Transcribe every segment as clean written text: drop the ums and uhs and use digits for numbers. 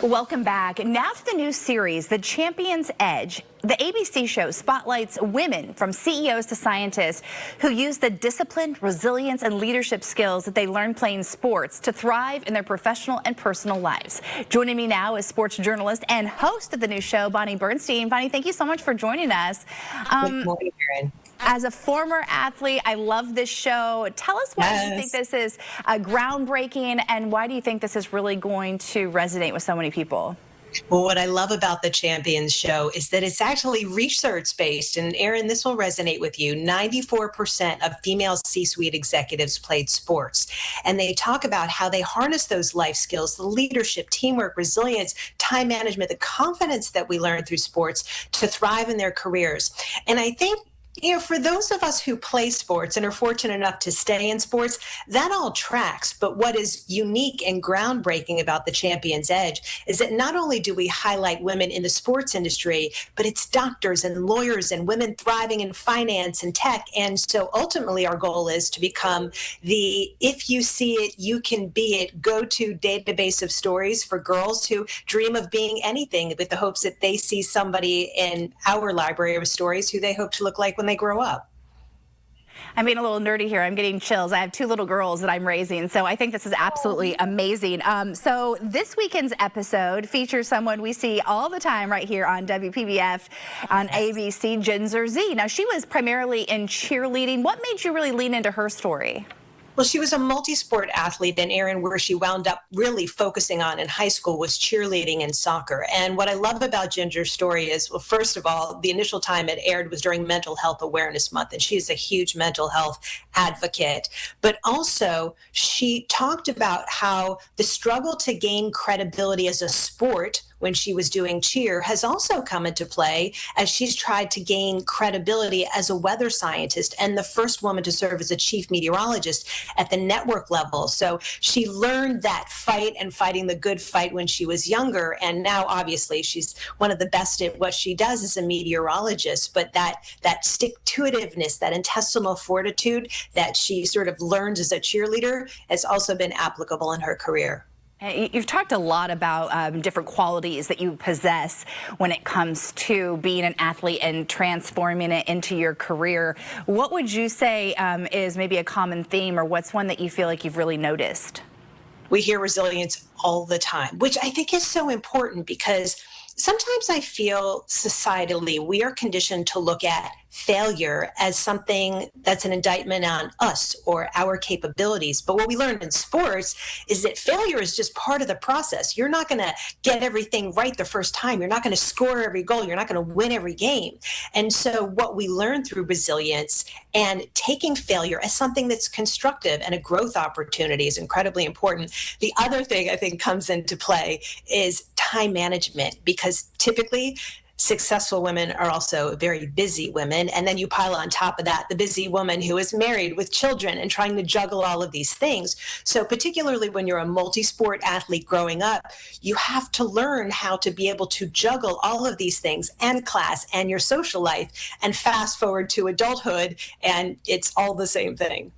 Welcome back. Now to the new series, The Champion's Edge. The ABC show spotlights women, from CEOs to scientists, who use the discipline, resilience, and leadership skills that they learn playing sports to thrive in their professional and personal lives. Joining me now is sports journalist and host of the new show, Bonnie Bernstein. Bonnie, thank you so much for joining us. Good morning, Erin. As a former athlete, I love this show. Tell us why you think this is groundbreaking, and why do you think this is really going to resonate with so many people? Well, what I love about the Champions show is that it's actually research-based. And Erin, this will resonate with you. 94% of female C-suite executives played sports. And they talk about how they harness those life skills, the leadership, teamwork, resilience, time management, the confidence that we learn through sports to thrive in their careers. And I think, for those of us who play sports and are fortunate enough to stay in sports, that all tracks. But what is unique and groundbreaking about the Champion's Edge is that not only do we highlight women in the sports industry, but it's doctors and lawyers and women thriving in finance and tech. And so ultimately our goal is to become the if you see it, you can be it go-to database of stories for girls who dream of being anything, with the hopes that they see somebody in our library of stories who they hope to look like when they grow up. I'm being a little nerdy here. I'm getting chills. I have two little girls that I'm raising, so I think this is absolutely amazing. So this weekend's episode features someone we see all the time right here on WPBF on ABC, Ginzer Zee. Now, she was primarily in cheerleading. What made you really lean into her story? Well, she was a multi-sport athlete, and Erin, where she wound up really focusing on in high school was cheerleading and soccer. And what I love about Ginger's story is, well, first of all, the initial time it aired was during Mental Health Awareness Month, and she is a huge mental health advocate. But also, she talked about how the struggle to gain credibility as a sport when she was doing cheer has also come into play as she's tried to gain credibility as a weather scientist and the first woman to serve as a chief meteorologist at the network level. So she learned that fight and fighting the good fight when she was younger. And now, obviously, she's one of the best at what she does as a meteorologist. But that stick-to-itiveness, that intestinal fortitude that she sort of learned as a cheerleader has also been applicable in her career. You've talked a lot about different qualities that you possess when it comes to being an athlete and transforming it into your career. What would you say is maybe a common theme, or what's one that you feel like you've really noticed? We hear resilience all the time, which I think is so important, because sometimes I feel societally we are conditioned to look at failure as something that's an indictment on us or our capabilities. But what we learned in sports is that failure is just part of the process. You're not going to get everything right the first time. You're not going to score every goal. You're not going to win every game. And so what we learn through resilience and taking failure as something that's constructive and a growth opportunity is incredibly important. The other thing I think comes into play is time management, because typically successful women are also very busy women. And then you pile on top of that the busy woman who is married with children and trying to juggle all of these things. So particularly when you're a multi-sport athlete growing up, you have to learn how to be able to juggle all of these things and class and your social life, and fast forward to adulthood and it's all the same thing.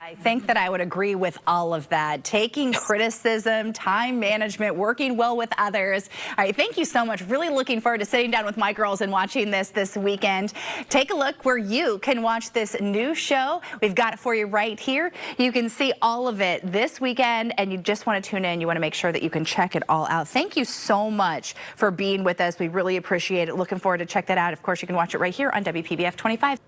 I think that I would agree with all of that. Taking criticism, time management, working well with others. All right, thank you so much. Really looking forward to sitting down with my girls and watching this weekend. Take a look where you can watch this new show. We've got it for you right here. You can see all of it this weekend, and you just want to tune in. You want to make sure that you can check it all out. Thank you so much for being with us. We really appreciate it. Looking forward to check that out. Of course, you can watch it right here on WPBF 25.